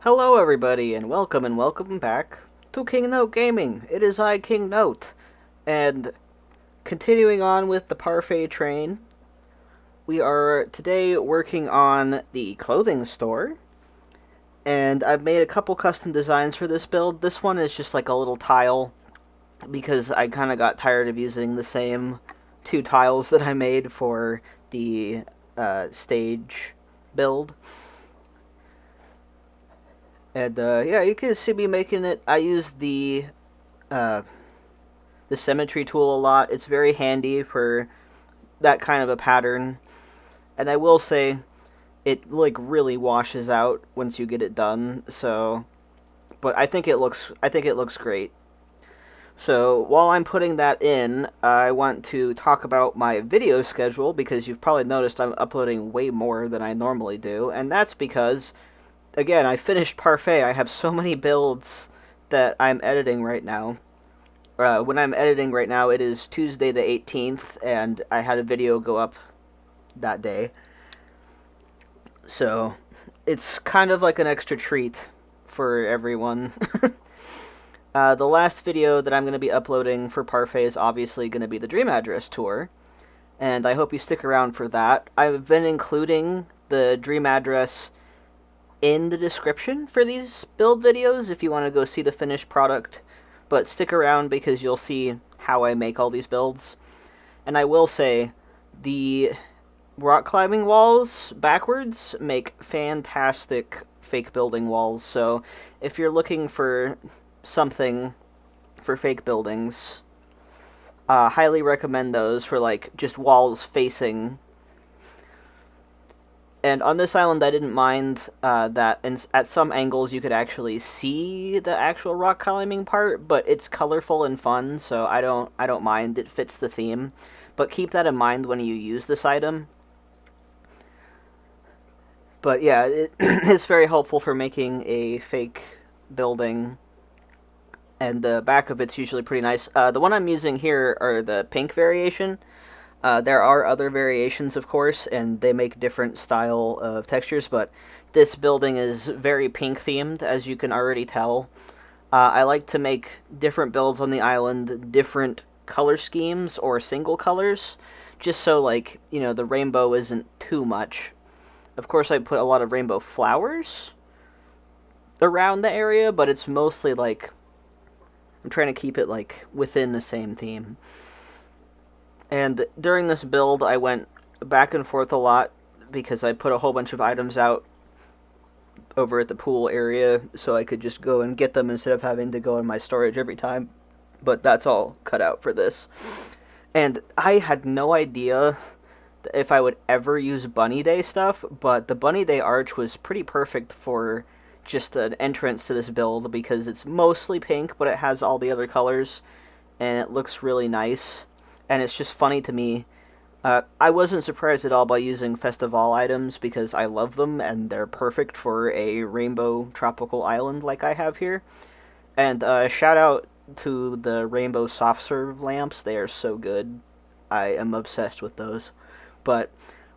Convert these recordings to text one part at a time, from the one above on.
Hello everybody, and welcome back to King Note Gaming. It is I, King Note, and continuing on with the Parfait train, we are today working on the clothing store, and I've made a couple custom designs for this build. This one is just like a little tile, because I kind of got tired of using the same two tiles that I made for the stage build. And yeah, you can see me making it. I use uh, the symmetry tool a lot. It's very handy for that kind of a pattern. And I will say, it like really washes out once you get it done. So, but I think it looks great. So while I'm putting that in, I want to talk about my video schedule because you've probably noticed I'm uploading way more than I normally do, and that's because again, I finished Parfait. I have so many builds that I'm editing right now. When I'm editing right now, it is Tuesday the 18th, and I had a video go up that day. So, it's kind of like an extra treat for everyone. The last video that I'm going to be uploading for Parfait is obviously going to be the Dream Address tour, and I hope you stick around for that. I've been including the Dream Address in the description for these build videos if you want to go see the finished product, but stick around because you'll see how I make all these builds. And I will say, the rock climbing walls backwards make fantastic fake building walls, so if you're looking for something for fake buildings, highly recommend those for like just walls facing. And on this island, I didn't mind that at some angles you could actually see the actual rock climbing part, but it's colorful and fun, so I don't mind. It fits the theme, but keep that in mind when you use this item. But yeah, it's very helpful for making a fake building, and the back of it's usually pretty nice. The one I'm using here are the pink variation. There are other variations, of course, and they make different style of textures, but this building is very pink themed, as you can already tell. I like to make different builds on the island, different color schemes or single colors, just so, like, you know, the rainbow isn't too much. Of course, I put a lot of rainbow flowers around the area, but it's mostly, like, I'm trying to keep it, like, within the same theme. And during this build, I went back and forth a lot because I put a whole bunch of items out over at the pool area so I could just go and get them instead of having to go in my storage every time. But that's all cut out for this. And I had no idea if I would ever use Bunny Day stuff, but the Bunny Day arch was pretty perfect for just an entrance to this build because it's mostly pink, but it has all the other colors, and it looks really nice. And it's just funny to me. I wasn't surprised at all by using Festival items because I love them and they're perfect for a rainbow tropical island like I have here. And shout out to the rainbow soft serve lamps. They are so good. I am obsessed with those. But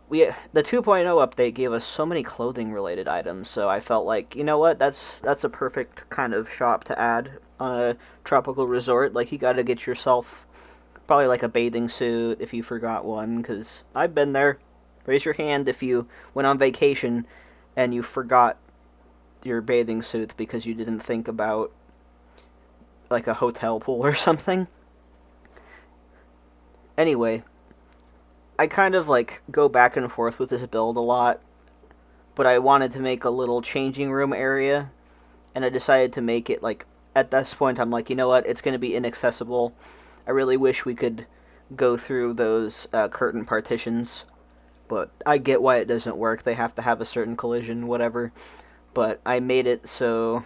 the 2.0 update gave us so many clothing related items, so I felt like, you know what, that's a perfect kind of shop to add on a tropical resort. Like, you gotta get yourself probably like a bathing suit if you forgot one, because I've been there. Raise your hand if you went on vacation and you forgot your bathing suit because you didn't think about like a hotel pool or something. Anyway, I kind of like go back and forth with this build a lot, but I wanted to make a little changing room area, and I decided to make it like, at this point I'm like, you know what, it's going to be inaccessible. I really wish we could go through those curtain partitions, but I get why it doesn't work. They have to have a certain collision, whatever. But I made it so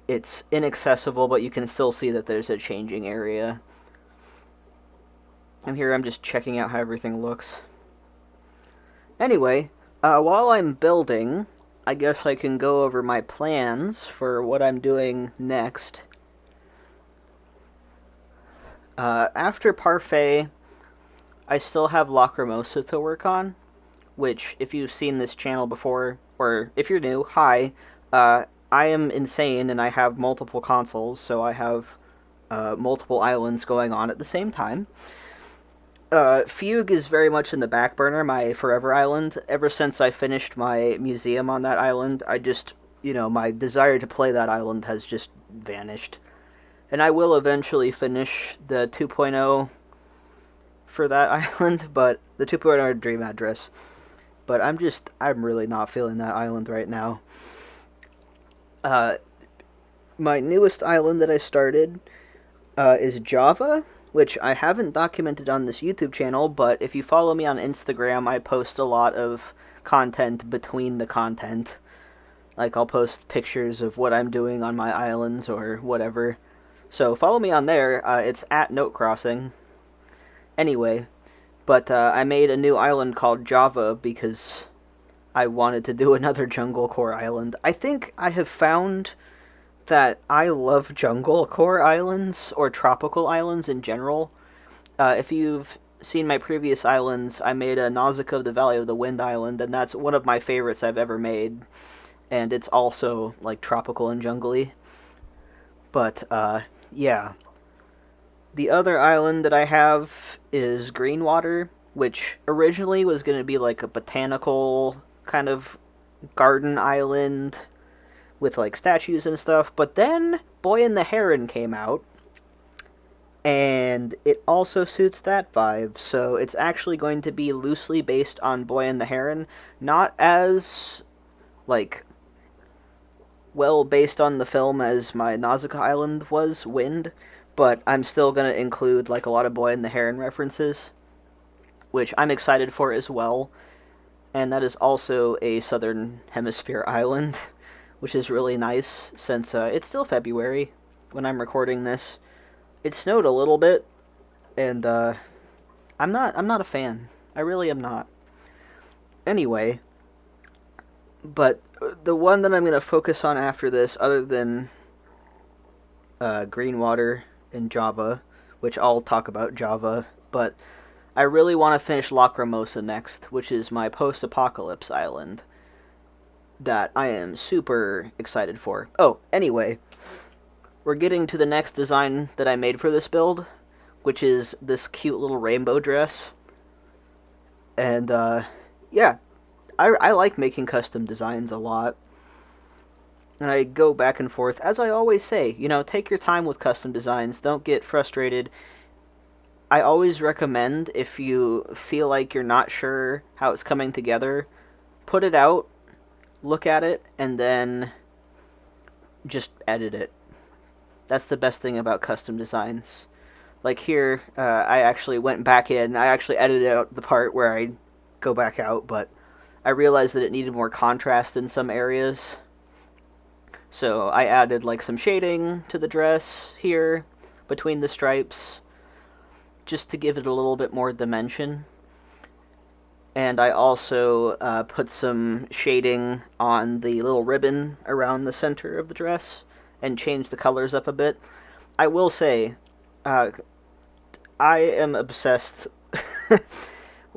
it's inaccessible, but you can still see that there's a changing area. And here I'm just checking out how everything looks. Anyway, while I'm building, I guess I can go over my plans for what I'm doing next. After Parfait, I still have Lacrimosa to work on, which, if you've seen this channel before, or if you're new, hi, I am insane and I have multiple consoles, so I have multiple islands going on at the same time. Fugue is very much in the back burner, my forever island. Ever since I finished my museum on that island, my desire to play that island has just vanished. And I will eventually finish the 2.0 for that island, but the 2.0 dream address. But I'm really not feeling that island right now. My newest island that I started is Java, which I haven't documented on this YouTube channel, but if you follow me on Instagram, I post a lot of content between the content. Like, I'll post pictures of what I'm doing on my islands or whatever. So follow me on there. It's at Note Crossing. Anyway, but I made a new island called Java because I wanted to do another jungle core island. I think I have found that I love jungle core islands, or tropical islands in general. If you've seen my previous islands, I made a Nausicaa of the Valley of the Wind island, and that's one of my favorites I've ever made. And it's also, like, tropical and jungly. But, yeah. The other island that I have is Greenwater, which originally was going to be, like, a botanical kind of garden island with, like, statues and stuff. But then Boy and the Heron came out, and it also suits that vibe. So it's actually going to be loosely based on Boy and the Heron, not as, like, well based on the film as my Nausicaa island was, Wind, but I'm still going to include, like, a lot of Boy and the Heron references, which I'm excited for as well. And that is also a Southern Hemisphere island, which is really nice since it's still February when I'm recording this. It snowed a little bit, and I'm not a fan. I really am not. Anyway, but the one that I'm going to focus on after this, other than Greenwater and Java, which I'll talk about Java, but I really want to finish Lacrimosa next, which is my post-apocalypse island that I am super excited for. Oh, anyway, we're getting to the next design that I made for this build, which is this cute little rainbow dress. And, yeah, I like making custom designs a lot. And I go back and forth. As I always say, take your time with custom designs. Don't get frustrated. I always recommend, if you feel like you're not sure how it's coming together, put it out, look at it, and then just edit it. That's the best thing about custom designs. Like here, I actually went back in. I actually edited out the part where I go back out, but I realized that it needed more contrast in some areas. So I added, like, some shading to the dress here between the stripes, just to give it a little bit more dimension. And I also put some shading on the little ribbon around the center of the dress and changed the colors up a bit. I will say, I am obsessed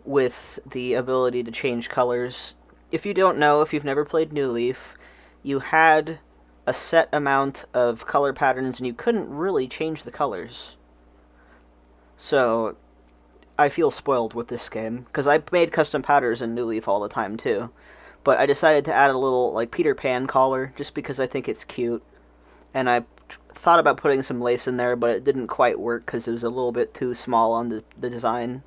with the ability to change colors. If you don't know, if you've never played New Leaf, you had a set amount of color patterns and you couldn't really change the colors. So I feel spoiled with this game, because I made custom patterns in New Leaf all the time too. But I decided to add a little, like, Peter Pan collar, just because I think it's cute. And I thought about putting some lace in there, but it didn't quite work because it was a little bit too small on the design.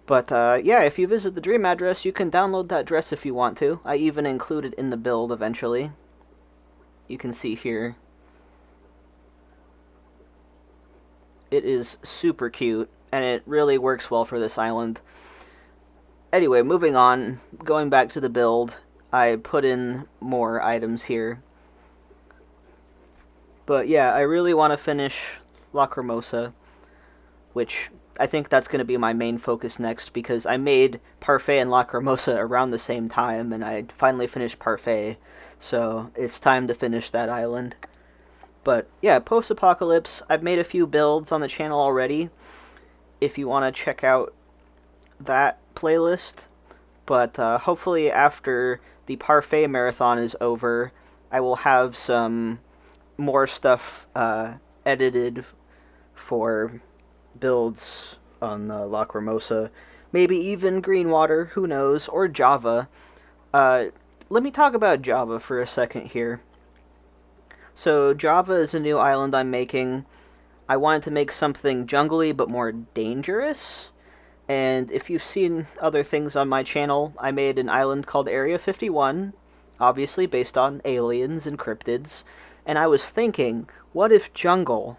But yeah, if you visit the Dream address, you can download that dress if you want to. I even include it in the build eventually. You can see here. It is super cute, and it really works well for this island. Anyway, moving on, going back to the build, I put in more items here. But yeah, I really want to finish Lacrimosa, which I think that's going to be my main focus next, because I made Parfait and Lacrimosa around the same time, and I finally finished Parfait, so it's time to finish that island. But yeah, post-apocalypse, I've made a few builds on the channel already, if you want to check out that playlist. But hopefully after the Parfait marathon is over, I will have some more stuff edited for builds on Lacrimosa. Maybe even Greenwater, who knows, or Java. Let me talk about Java for a second here. So Java is a new island I'm making. I wanted to make something jungly but more dangerous. And if you've seen other things on my channel, I made an island called Area 51, obviously based on aliens and cryptids. And I was thinking, what if jungle?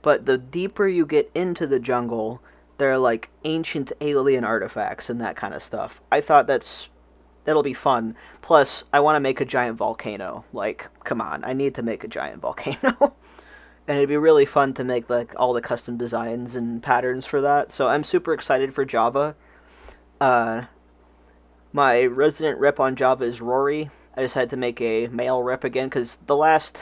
But the deeper you get into the jungle, there are like ancient alien artifacts and that kind of stuff. I thought that'll be fun. Plus, I want to make a giant volcano. Like, come on, I need to make a giant volcano. And it'd be really fun to make like all the custom designs and patterns for that. So I'm super excited for Java. My resident rep on Java is Rory. I decided to make a male rep again because the last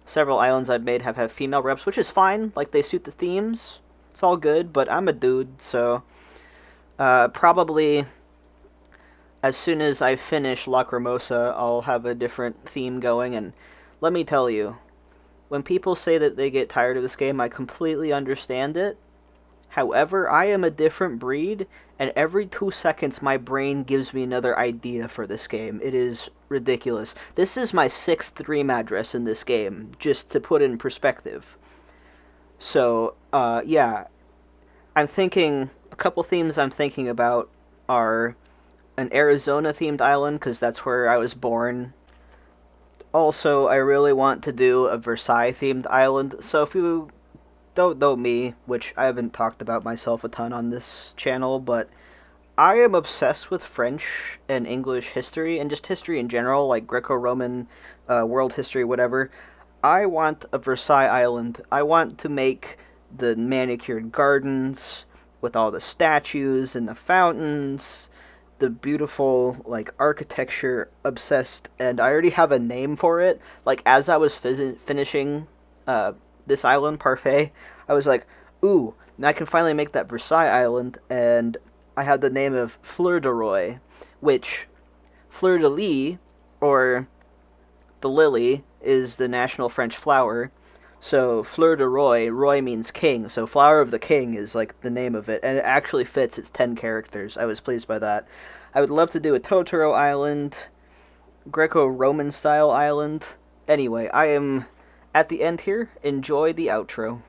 several islands I've made have female reps, which is fine. Like, they suit the themes. It's all good, but I'm a dude, so probably as soon as I finish Lacrimosa, I'll have a different theme going. And let me tell you, when people say that they get tired of this game, I completely understand it. However, I am a different breed, and every 2 seconds my brain gives me another idea for this game. It is ridiculous. This is my 6th dream address in this game, just to put it in perspective. So, yeah. I'm thinking, a couple themes I'm thinking about are an Arizona-themed island, because that's where I was born. Also, I really want to do a Versailles-themed island, so if you don't know me, which I haven't talked about myself a ton on this channel, but I am obsessed with French and English history, and just history in general, like Greco-Roman, world history, whatever. I want a Versailles island. I want to make the manicured gardens with all the statues and the fountains, the beautiful, like, architecture obsessed, and I already have a name for it. Like, as I was finishing this island, Parfait, I was like, ooh, now I can finally make that Versailles island, and I had the name of Fleur de Roy, which Fleur de Lis, or the lily, is the national French flower. So Fleur de Roy, Roy means king, so Flower of the King is like the name of it, and it actually fits. It's 10 characters. I was pleased by that. I would love to do a Totoro island, Greco-Roman style island. Anyway, I am at the end here. Enjoy the outro.